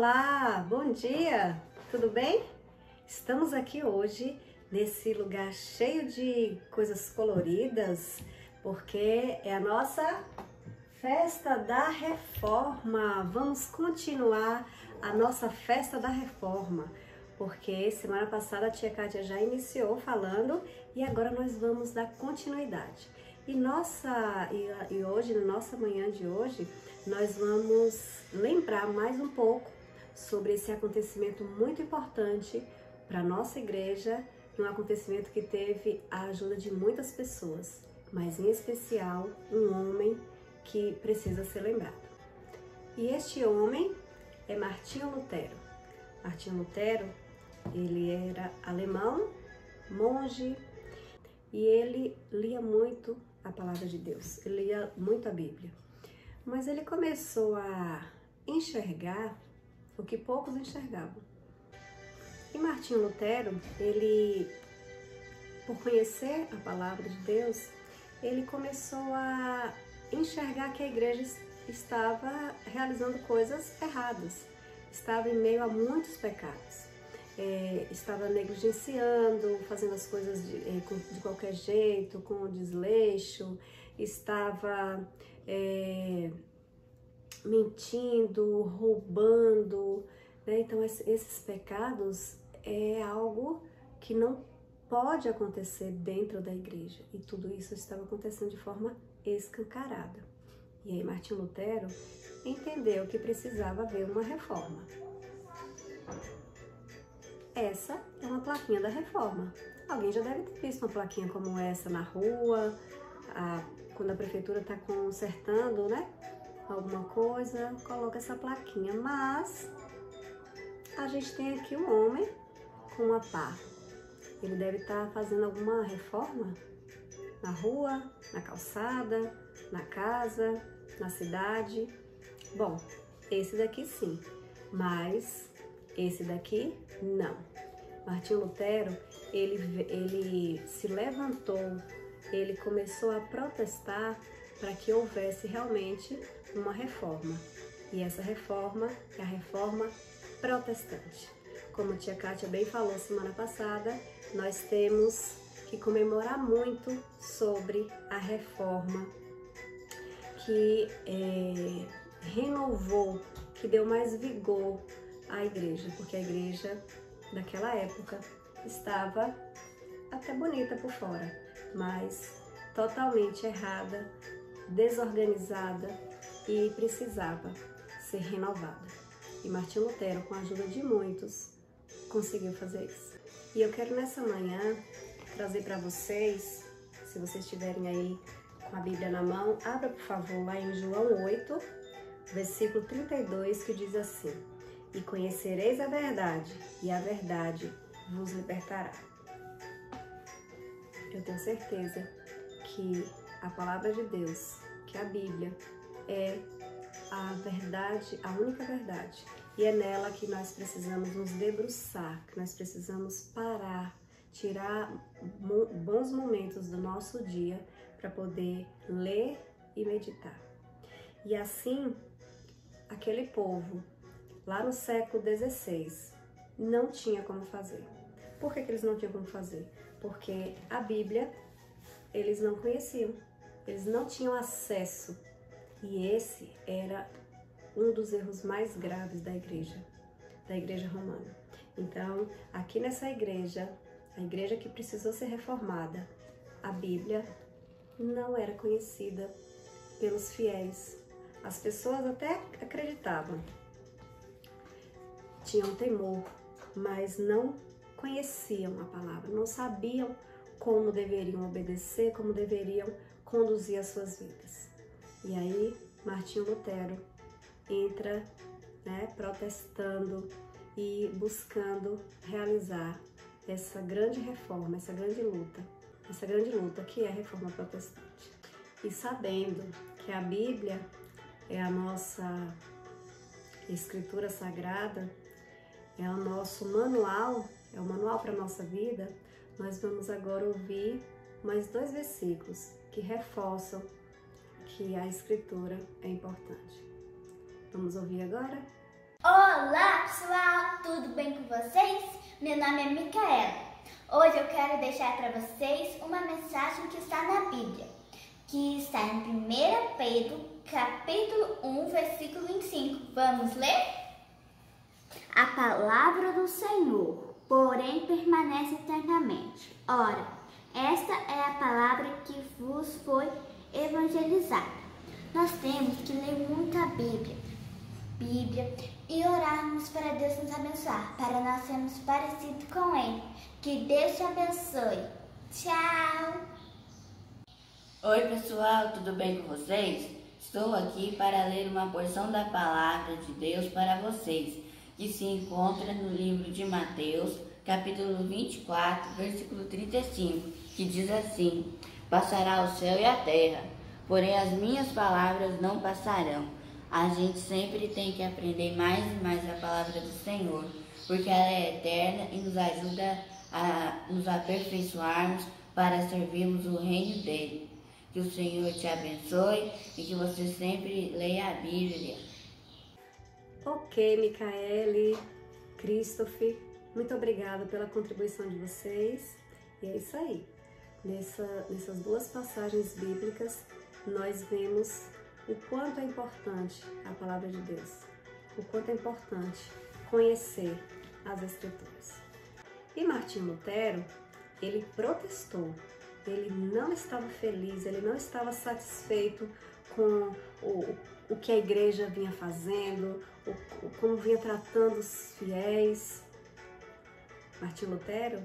Olá, bom dia, tudo bem? Estamos aqui hoje nesse lugar cheio de coisas coloridas, porque é a nossa Festa da Reforma. Vamos continuar a nossa Festa da Reforma, porque semana passada a tia Kátia já iniciou falando e agora nós vamos dar continuidade. E hoje, na nossa manhã de hoje, nós vamos lembrar mais um pouco sobre esse acontecimento muito importante para a nossa igreja, um acontecimento que teve a ajuda de muitas pessoas, mas em especial um homem que precisa ser lembrado. E este homem é Martinho Lutero. Martinho Lutero, ele era alemão, monge, e ele lia muito a palavra de Deus, ele lia muito a Bíblia. Mas ele começou a enxergar o que poucos enxergavam. E Martinho Lutero, ele, por conhecer a palavra de Deus, ele começou a enxergar que a igreja estava realizando coisas erradas, estava em meio a muitos pecados. Estava negligenciando, fazendo as coisas de qualquer jeito, com desleixo, estava mentindo, roubando, né? Então esses pecados é algo que não pode acontecer dentro da igreja, e tudo isso estava acontecendo de forma escancarada. E aí Martinho Lutero entendeu que precisava haver uma reforma. Essa é uma plaquinha da reforma. Alguém já deve ter visto uma plaquinha como essa na rua, quando a prefeitura está consertando, né, alguma coisa, coloca essa plaquinha. Mas a gente tem aqui um homem com uma pá. Ele deve estar fazendo alguma reforma na rua, na calçada, na casa, na cidade. Bom, esse daqui sim, mas esse daqui não. Martinho Lutero, ele se levantou, ele começou a protestar para que houvesse realmente uma reforma. E essa reforma é a reforma protestante. Como a tia Kátia bem falou semana passada, nós temos que comemorar muito sobre a reforma que renovou, que deu mais vigor à igreja, porque a igreja daquela época estava até bonita por fora, mas totalmente errada, desorganizada e precisava ser renovada. E Martinho Lutero, com a ajuda de muitos, conseguiu fazer isso. E eu quero nessa manhã trazer para vocês, se vocês estiverem aí com a Bíblia na mão, abra por favor lá em João 8, versículo 32, que diz assim: "E conhecereis a verdade, e a verdade vos libertará." Eu tenho certeza que a palavra de Deus, que a Bíblia, é a verdade, a única verdade. E é nela que nós precisamos nos debruçar, que nós precisamos parar, tirar bons momentos do nosso dia para poder ler e meditar. E assim, aquele povo, lá no século XVI, não tinha como fazer. Por que eles não tinham como fazer? Porque a Bíblia eles não conheciam, eles não tinham acesso. E esse era um dos erros mais graves da igreja romana. Então, aqui nessa igreja, a igreja que precisou ser reformada, a Bíblia não era conhecida pelos fiéis. As pessoas até acreditavam, tinham temor, mas não conheciam a palavra, não sabiam como deveriam obedecer, como deveriam conduzir as suas vidas. E aí, Martinho Lutero entra, né, protestando e buscando realizar essa grande reforma, essa grande luta que é a reforma protestante. E sabendo que a Bíblia é a nossa escritura sagrada, é o nosso manual, é o manual para a nossa vida, nós vamos agora ouvir mais 2 versículos que reforçam que a escritura é importante. Vamos ouvir agora? Olá pessoal, tudo bem com vocês? Meu nome é Micaela. Hoje eu quero deixar para vocês uma mensagem que está na Bíblia, que está em 1 Pedro, capítulo 1, versículo 25. Vamos ler? A palavra do Senhor, porém, permanece eternamente. Ora, esta é a palavra que vos foi evangelizada. Nós temos que ler muito a Bíblia e orarmos para Deus nos abençoar, para nós sermos parecidos com Ele. Que Deus te abençoe. Tchau! Oi pessoal, tudo bem com vocês? Estou aqui para ler uma porção da palavra de Deus para vocês, que se encontra no livro de Mateus, capítulo 24, versículo 35, que diz assim: Passará o céu e a terra, porém as minhas palavras não passarão. A gente sempre tem que aprender mais e mais a palavra do Senhor, porque ela é eterna e nos ajuda a nos aperfeiçoarmos para servirmos o reino dele. Que o Senhor te abençoe e que você sempre leia a Bíblia. Ok, Micaele, Christopher, muito obrigada pela contribuição de vocês. E é isso aí. Nessas duas passagens bíblicas, nós vemos o quanto é importante a palavra de Deus, o quanto é importante conhecer as Escrituras. E Martinho Lutero, ele protestou, ele não estava feliz, ele não estava satisfeito com o que a igreja vinha fazendo, como vinha tratando os fiéis. Martinho Lutero,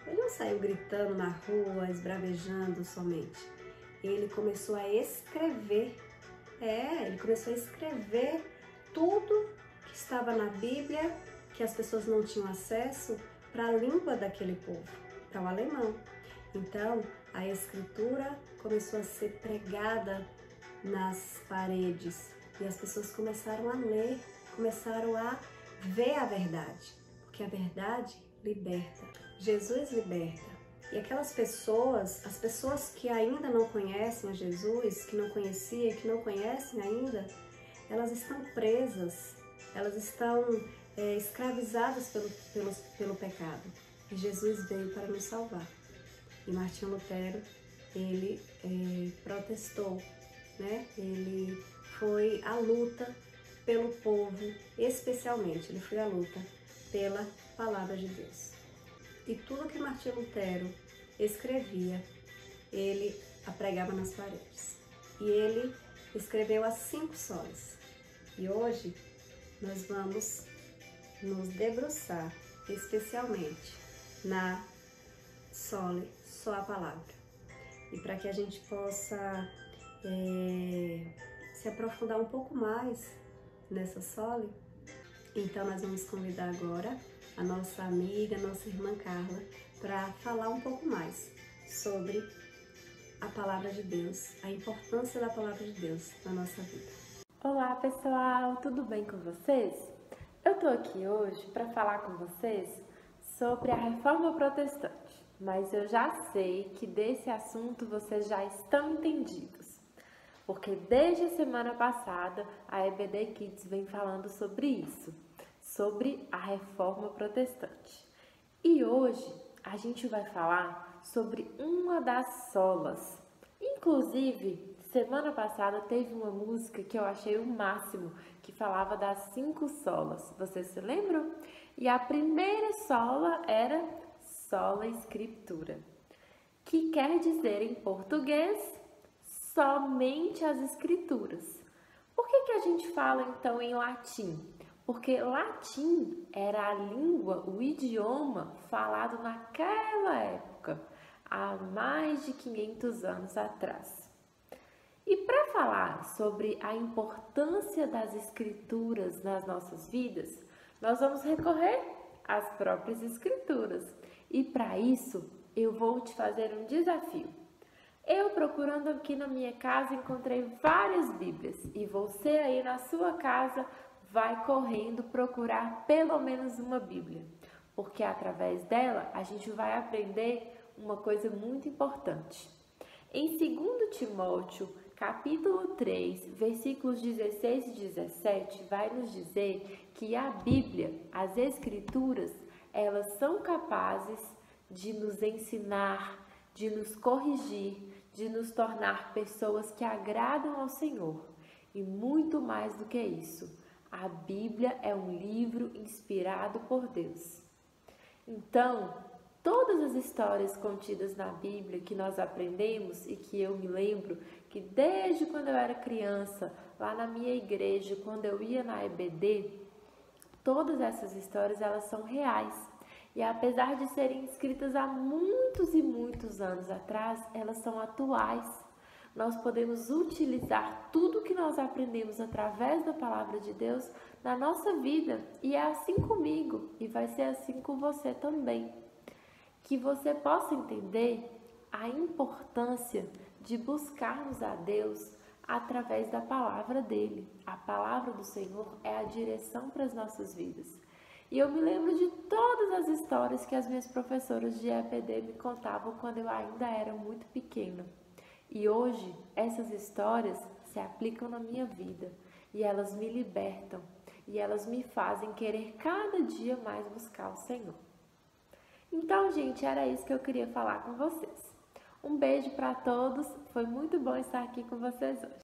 ele não saiu gritando na rua, esbravejando somente. Ele começou a escrever, tudo que estava na Bíblia, que as pessoas não tinham acesso, para a língua daquele povo, para o alemão. Então, a escritura começou a ser pregada nas paredes e as pessoas começaram a ler, começaram a ver a verdade, porque a verdade liberta. Jesus liberta. E aquelas pessoas, as pessoas que ainda não conhecem a Jesus, que não conheciam e que não conhecem ainda, elas estão presas, elas estão escravizadas pelo pecado. E Jesus veio para nos salvar. E Martinho Lutero, ele protestou, né? Ele foi à luta pelo povo, especialmente, ele foi à luta pela palavra de Deus. E tudo que Martinho Lutero escrevia, ele a pregava nas paredes. E ele escreveu as 5 solas. E hoje nós vamos nos debruçar especialmente na sole, só a palavra. E para que a gente possa se aprofundar um pouco mais nessa sole, então nós vamos convidar agora a nossa amiga, nossa irmã Carla, para falar um pouco mais sobre a palavra de Deus, a importância da palavra de Deus na nossa vida. Olá pessoal, tudo bem com vocês? Eu tô aqui hoje para falar com vocês sobre a Reforma Protestante, mas eu já sei que desse assunto vocês já estão entendidos, porque desde a semana passada a EBD Kids vem falando sobre isso, sobre a Reforma Protestante. E hoje a gente vai falar sobre uma das solas. Inclusive, semana passada teve uma música que eu achei o máximo, que falava das 5 solas. Vocês se lembram? E a primeira sola era sola escritura, que quer dizer em português somente as escrituras. Por que a gente fala então em latim? Porque latim era a língua, o idioma falado naquela época, há mais de 500 anos atrás. E para falar sobre a importância das escrituras nas nossas vidas, nós vamos recorrer às próprias escrituras. E para isso, eu vou te fazer um desafio. Eu, procurando aqui na minha casa, encontrei várias Bíblias e você aí na sua casa vai correndo procurar pelo menos uma Bíblia, porque através dela a gente vai aprender uma coisa muito importante. Em 2 Timóteo, capítulo 3, versículos 16 e 17, vai nos dizer que a Bíblia, as Escrituras, elas são capazes de nos ensinar, de nos corrigir, de nos tornar pessoas que agradam ao Senhor. E muito mais do que isso, a Bíblia é um livro inspirado por Deus. Então, todas as histórias contidas na Bíblia que nós aprendemos e que eu me lembro que desde quando eu era criança, lá na minha igreja, quando eu ia na EBD, todas essas histórias elas são reais. E apesar de serem escritas há muitos e muitos anos atrás, elas são atuais. Nós podemos utilizar tudo que nós aprendemos através da palavra de Deus na nossa vida. E é assim comigo e vai ser assim com você também. Que você possa entender a importância de buscarmos a Deus através da palavra dele. A palavra do Senhor é a direção para as nossas vidas. E eu me lembro de todas as histórias que as minhas professoras de EPD me contavam quando eu ainda era muito pequena. E hoje, essas histórias se aplicam na minha vida e elas me libertam e elas me fazem querer cada dia mais buscar o Senhor. Então, gente, era isso que eu queria falar com vocês. Um beijo para todos, foi muito bom estar aqui com vocês hoje.